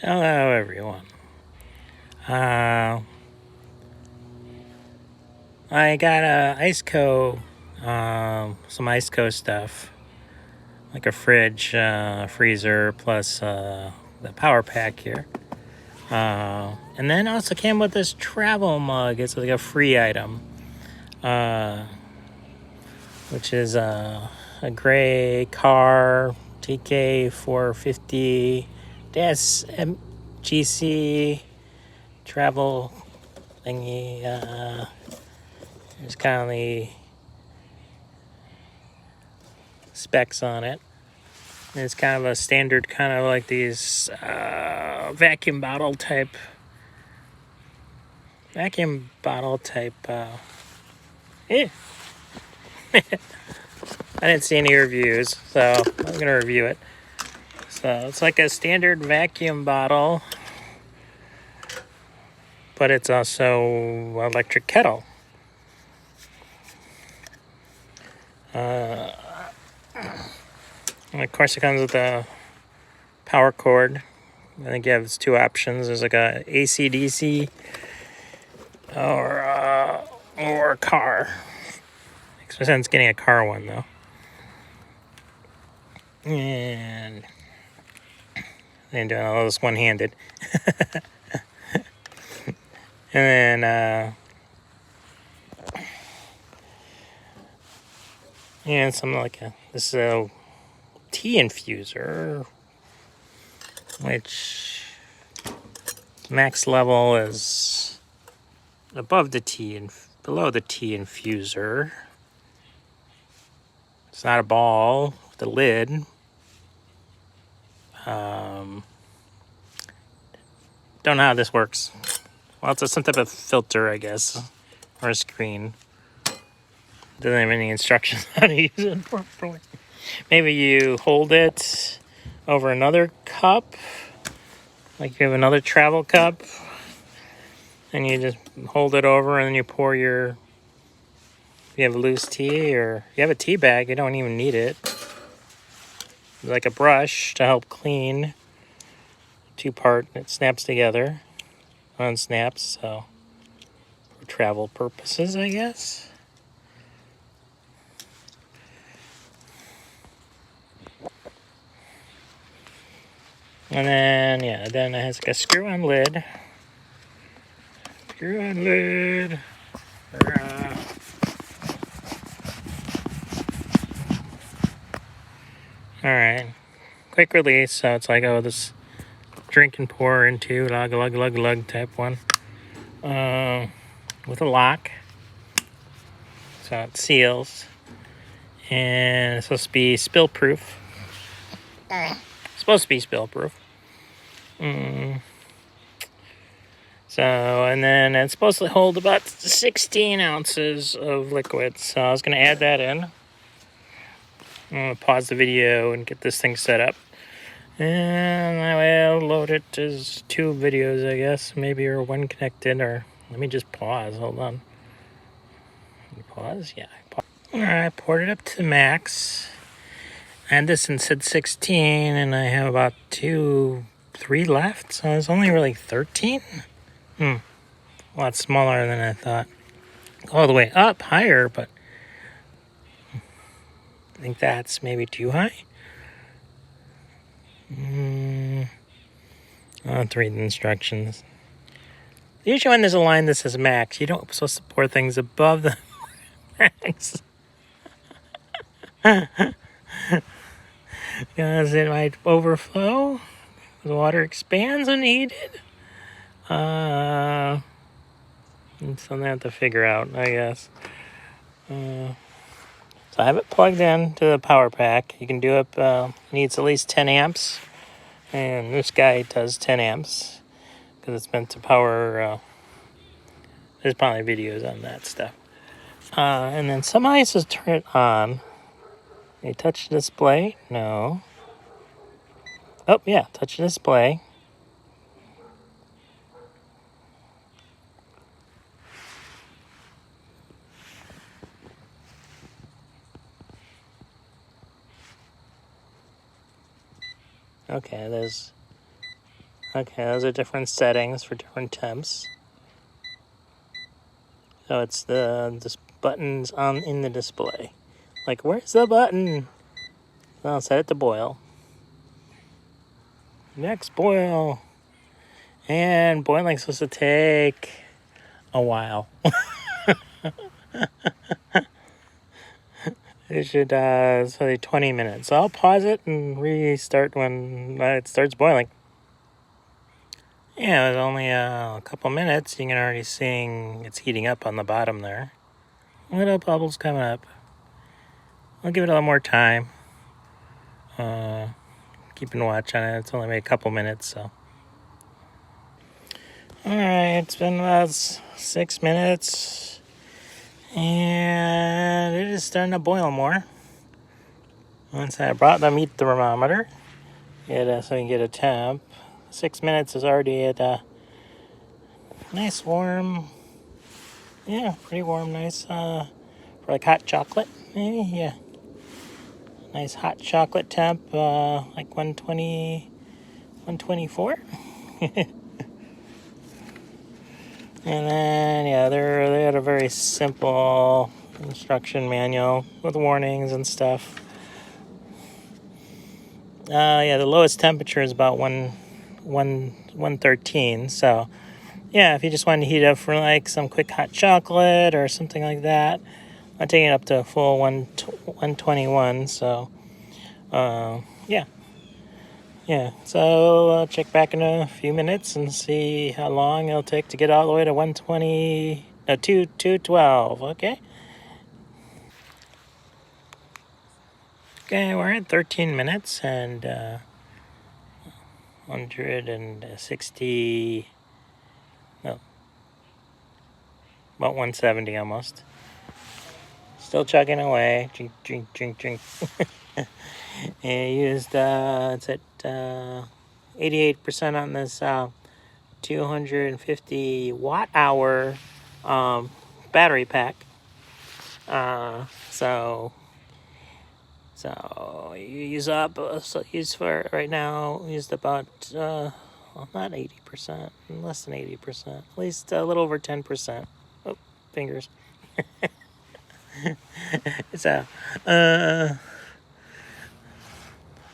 Hello, everyone. I got some ICECO stuff, like a fridge, freezer, plus the power pack here. And then also came with this travel mug. It's like a free item, which is a gray car TK450-GC travel thingy. There's kind of the specs on it. It's kind of a standard, kind of like these vacuum bottle type. I didn't see any reviews, so I'm gonna review it. So it's like a standard vacuum bottle, but it's also electric kettle. And of course, it comes with a power cord. I think you have two options. There's like a AC/DC or a car. Makes no sense getting a car one though. And doing all this one-handed. And then and something like this is a tea infuser, which max level is above the tea and below the tea infuser. It's not a ball with a lid. Don't know how this works. Well, it's some type of filter, I guess, or a screen. Doesn't have any instructions how to use it properly. Maybe you hold it over another cup, like you have another travel cup, and you just hold it over, and then you pour your. If you have loose tea, or you have a tea bag, you don't even need it. Like a brush to help clean. Two-part, it snaps together, unsnaps, so for travel purposes, I guess. And then, then it has like a screw-on lid. Screw-on lid. Alright. Quick release, so it's like, this drink and pour into, lug type one. With a lock. So it seals. And it's supposed to be spill-proof. So, and then it's supposed to hold about 16 ounces of liquid. So I was going to add that in. I'm going to pause the video and get this thing set up. And I will load it as two videos, I guess. Maybe, or one connected, or let me just pause. Hold on. Pause? Yeah. Alright, I poured it up to max. And this one said 16, and I have about 3 left. So it's only really 13. A lot smaller than I thought. All the way up, higher, but I think that's maybe too high. I'll have to read the instructions. Usually when there's a line that says max, you don't supposed to pour things above the max. Because it might overflow. The water expands when needed. It's something I have to figure out, I guess. So I have it plugged in to the power pack. You can do it, needs at least 10 amps. And this guy does 10 amps. Because it's meant to power, there's probably videos on that stuff. And then somebody says turn it on. You touch the display? No. Oh, yeah, touch the display. Okay, there's Okay, those are different settings for different temps. So it's the buttons on in the display. Like, where's the button? I'll set it to boil. Next boil. And boiling's supposed to take a while. It should say 20 minutes. So I'll pause it and restart when it starts boiling. Yeah, it was only a couple minutes. You can already see it's heating up on the bottom there. Little bubbles coming up. I'll give it a little more time. Keeping watch on it. It's only been a couple minutes, so. Alright, it's been about 6 minutes. And it is starting to boil more. Once I brought the meat thermometer, so you can get a temp. 6 minutes is already at a nice warm, pretty warm, nice, for like hot chocolate, maybe, yeah. Nice hot chocolate temp, like 120, 124. And then, they had a very simple instruction manual with warnings and stuff. The lowest temperature is about 113. So, if you just wanted to heat it up for like some quick hot chocolate or something like that, I'm taking it up to a full 121. So, So I'll check back in a few minutes and see how long it'll take to get all the way to 120. No, 212. Okay. Okay, we're at 13 minutes and 160. No, about 170 almost. Still chugging away. Drink, drink, drink, drink. And used, it's at 88% on this 250 watt hour battery pack. So you use up, use for right now, used about, not 80%, less than 80%, at least a little over 10%. Oh, fingers. So,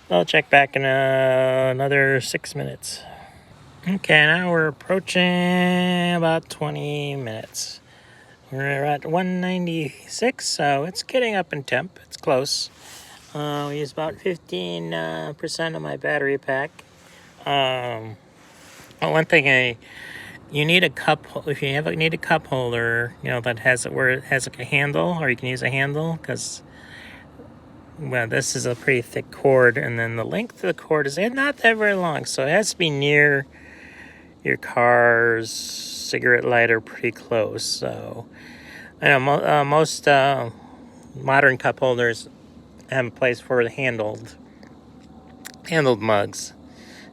I'll check back in another 6 minutes. Okay, now we're approaching about 20 minutes. We're at 196, so it's getting up in temp. It's close. We use about 15% of my battery pack. One thing you need a cup. If you need a cup holder, that has it where it has like a handle, or you can use a handle because. Well, this is a pretty thick cord, and then the length of the cord is not that very long, so it has to be near your car's cigarette lighter, pretty close. So, I know most modern cup holders have a place for the handled mugs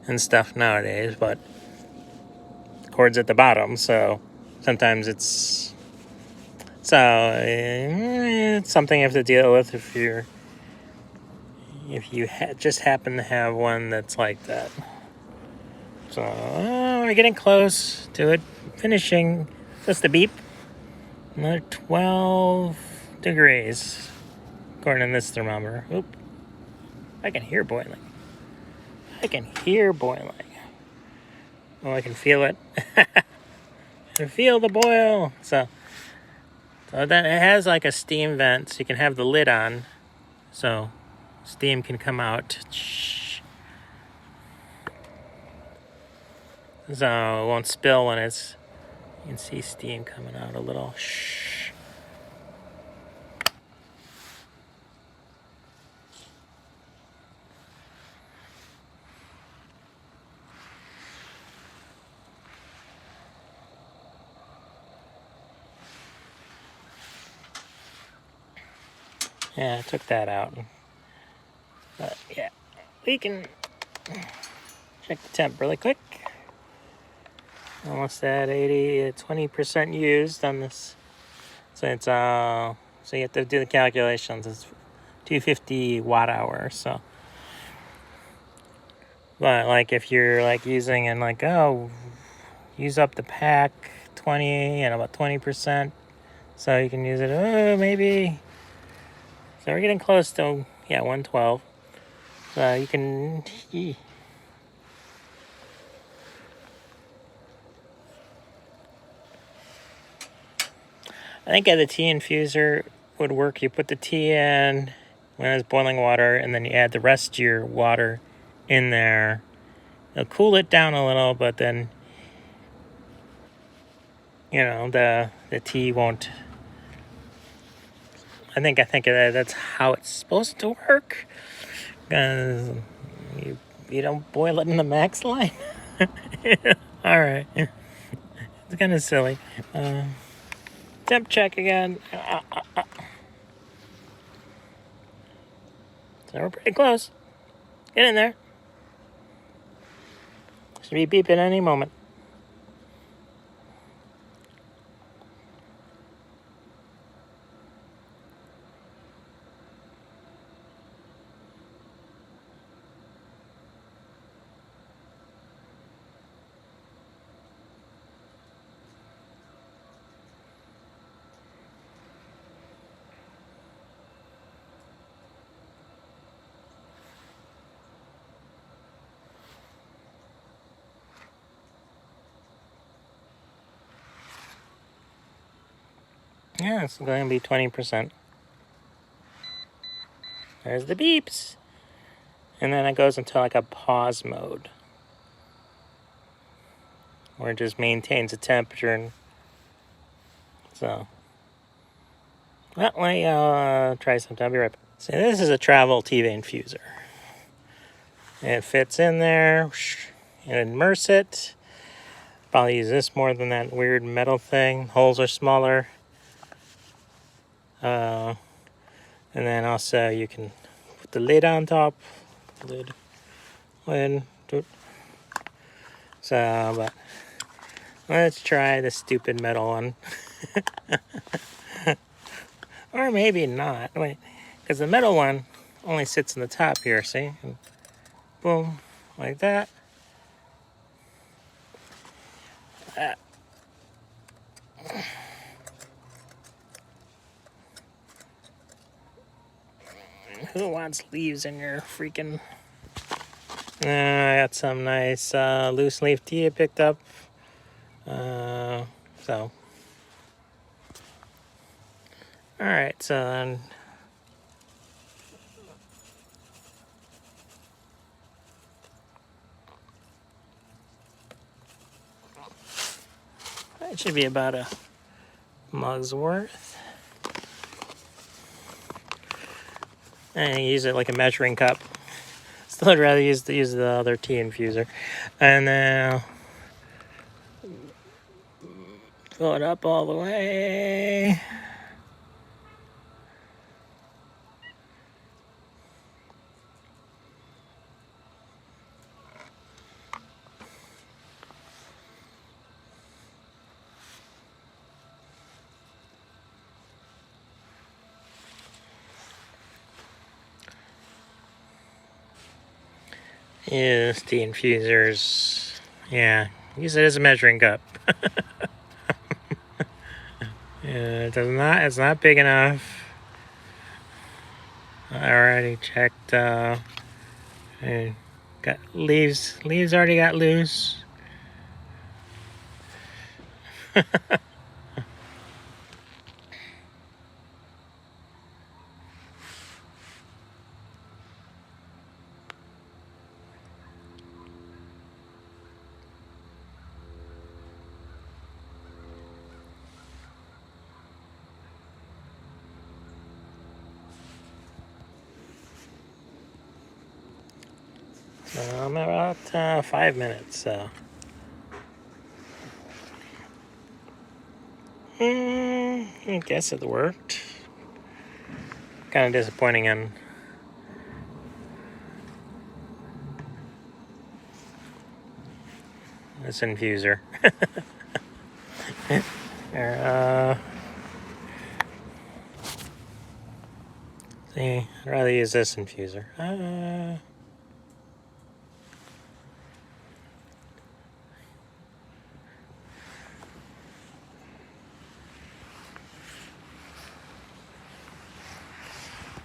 and stuff nowadays, but the cord's at the bottom, so sometimes it's something you have to deal with if you just happen to have one that's like that. So, we're getting close to it. Finishing. Just a beep. Another 12 degrees. According to this thermometer. Oop. I can hear boiling. Oh, I can feel it. I can feel the boil. So that it has like a steam vent, so you can have the lid on. So steam can come out. So it won't spill when you can see steam coming out a little. Shh. Yeah, I took that out. But we can check the temp really quick. Almost at 20% used on this. So it's so you have to do the calculations. It's 250 watt hour. So But like if you're like using and like, oh, use up the pack 20 and about 20%, so you can use it. Oh, maybe. So we're getting close to 112. So you can. I think the tea infuser would work. You put the tea in when it's boiling water, and then you add the rest of your water in there. It'll cool it down a little, but then the tea won't. I think that's how it's supposed to work. You don't boil it in the max line. All right, it's kind of silly. Temp check again. So we're pretty close. Get in there. Should be beeping any moment. Yeah, it's going to be 20%. There's the beeps. And then it goes into like a pause mode, where it just maintains the temperature. And so, well, I'll try sometime. I'll be right back. So this is a travel TV infuser. It fits in there. And immerse it. Probably use this more than that weird metal thing. Holes are smaller. And then also you can put the lid on top. Lid. So, but let's try the stupid metal one. Or maybe not. Wait, because the metal one only sits in the top here, see? And boom, like that. Who wants leaves in your freaking... I got some nice loose leaf tea I picked up. So. Alright, so then... It should be about a mug's worth. And use it like a measuring cup. Still, I'd rather use the other tea infuser. And then fill it up all the way. Yes, tea infusers. Yeah, use it as a measuring cup. Yeah, it's not big enough. I already checked, got leaves already got loose. I'm about 5 minutes, so. I guess it worked. Kind of disappointing on this infuser. Here, see, I'd rather use this infuser.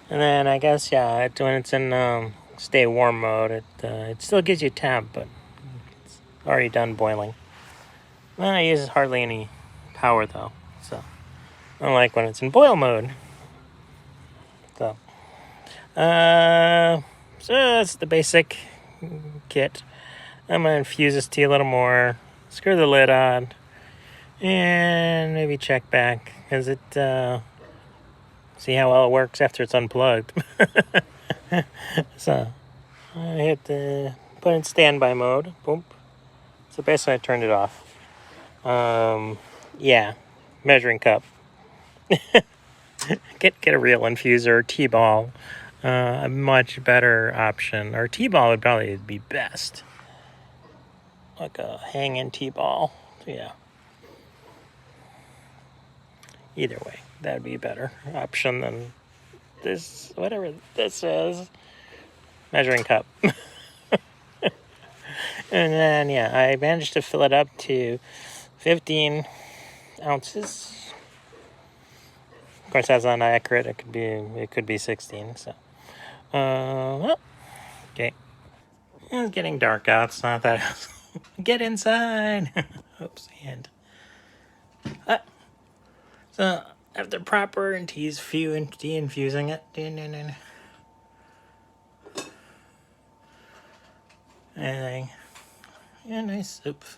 And then I guess, yeah, when it's in stay warm mode, it still gives you temp, but it's already done boiling. Well, it uses hardly any power though, so unlike when it's in boil mode. So, so that's the basic kit. I'm gonna infuse this tea a little more, screw the lid on, and maybe check back. Is it see how well it works after it's unplugged? So I hit the put in standby mode. Boom. So basically, I turned it off. Yeah, measuring cup. Get a real infuser, T-ball, a much better option. Or T-ball would probably be best, like a hanging T-ball. Yeah. Either way, that'd be a better option than this, whatever this is. Measuring cup. And then, yeah, I managed to fill it up to 15 ounces. Of course, that's not accurate. It could be 16. So, well, okay. It's getting dark out. It's not that. Get inside. Oops, and. So after proper and de-infusing it. Anything. Yeah, nice. Oops.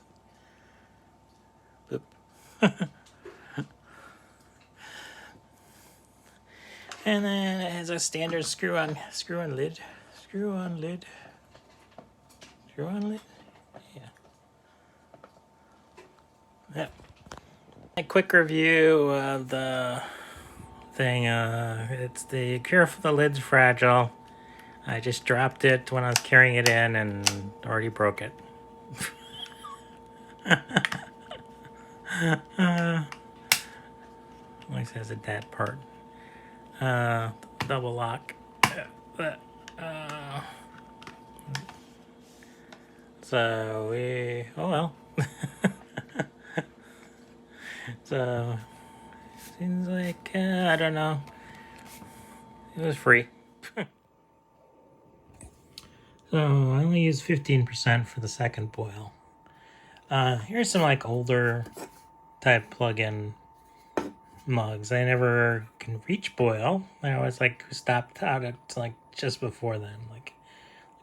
Boop. And then it has a standard screw on lid. Screw on lid. Yeah. Yep. A quick review of the thing. It's the careful, the lid's fragile. I just dropped it when I was carrying it in and already broke it. At least has a that part. Double lock. So oh well. So seems like I don't know. It was free. So I only used 15% for the second boil. Here's some like older type plug-in mugs. I never can reach boil. I always like stopped out at like just before then, like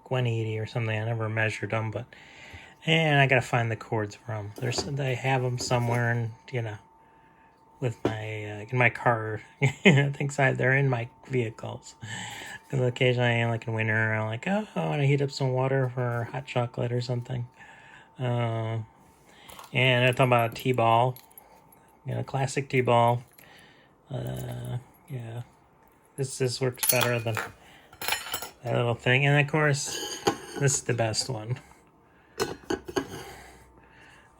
180 or something. I never measured them, and I gotta find the cords for them. They have them somewhere, and with my in my car. I think they're in my vehicles. Because occasionally, like in winter, I'm like, oh, I want to heat up some water for hot chocolate or something. And I'm talking about a T-ball, classic T-ball. Yeah, this works better than that little thing. And of course, this is the best one.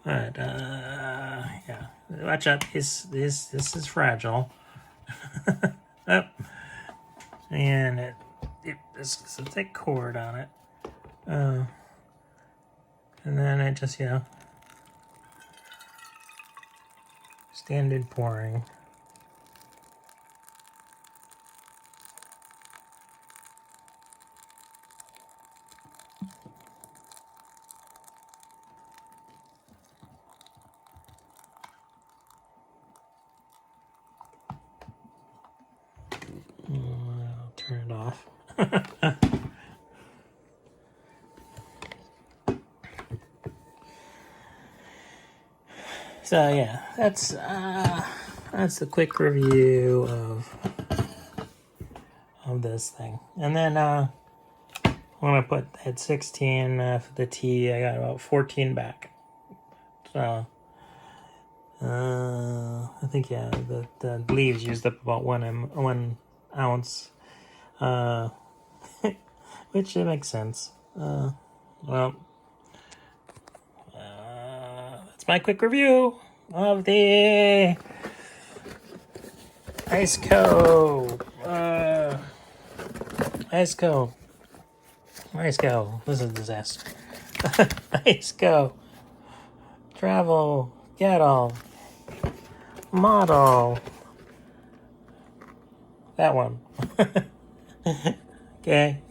But yeah, watch out. This is fragile. Oh. And there's a thick cord on it. And then I just standard pouring. I'll turn it off. So yeah, that's the quick review of this thing. And then when I put at 16 for the tea, I got about 14 back. So I think the leaves used up about 1 ounce, which makes sense. Well, that's my quick review of the ICECO. ICECO. This is a disaster. ICECO Travel Kettle model. That one. Okay.